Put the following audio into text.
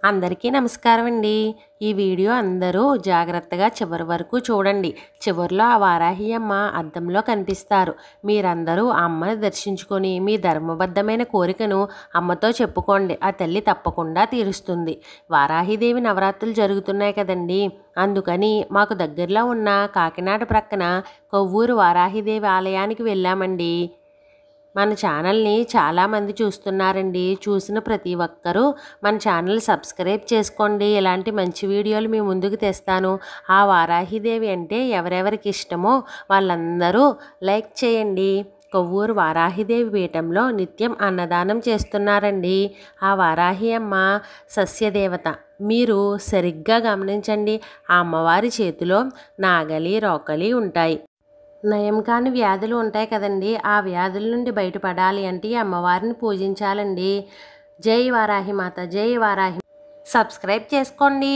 అందరికీ నమస్కారం అండి. ఈ వీడియో అందరూ జాగ్రత్తగా చివరి వరకు చూడండి. చివరిలో ఆ వారాహి అమ్మ అద్దంలో కనిపిస్తారు. మీరందరూ ఆ అమ్మని దర్శించుకొని మీ ధర్మబద్ధమైన కోరికను అమ్మతో చెప్పుకోండి. ఆ తల్లి తప్పకుండా తీరుస్తుంది. వారాహిదేవి నవరాత్రులు జరుగుతున్నాయి కదండి. అందుకని మాకు దగ్గరలో ఉన్న కాకినాడ ప్రక్కన కొవ్వూరు వారాహిదేవి ఆలయానికి వెళ్ళామండి. మన ఛానల్ని చాలామంది చూస్తున్నారండి. చూసిన ప్రతి ఒక్కరూ మన ఛానల్ సబ్స్క్రైబ్ చేసుకోండి. ఇలాంటి మంచి వీడియోలు మీ ముందుకు తెస్తాను. ఆ వారాహిదేవి అంటే ఎవరెవరికి ఇష్టమో వాళ్ళందరూ లైక్ చేయండి. కొవ్వూరు వారాహిదేవి పీఠంలో నిత్యం అన్నదానం చేస్తున్నారండి. ఆ వారాహి అమ్మ సస్యదేవత. మీరు సరిగ్గా గమనించండి. ఆ అమ్మవారి చేతిలో నాగలి రోకలి ఉంటాయి. నయం కాని వ్యాధులు ఉంటాయి కదండి. ఆ వ్యాధుల నుండి బయటపడాలి అంటే అమ్మవారిని పూజించాలండి. జై వారాహి మాత, జై వారాహి. సబ్స్క్రైబ్ చేసుకోండి.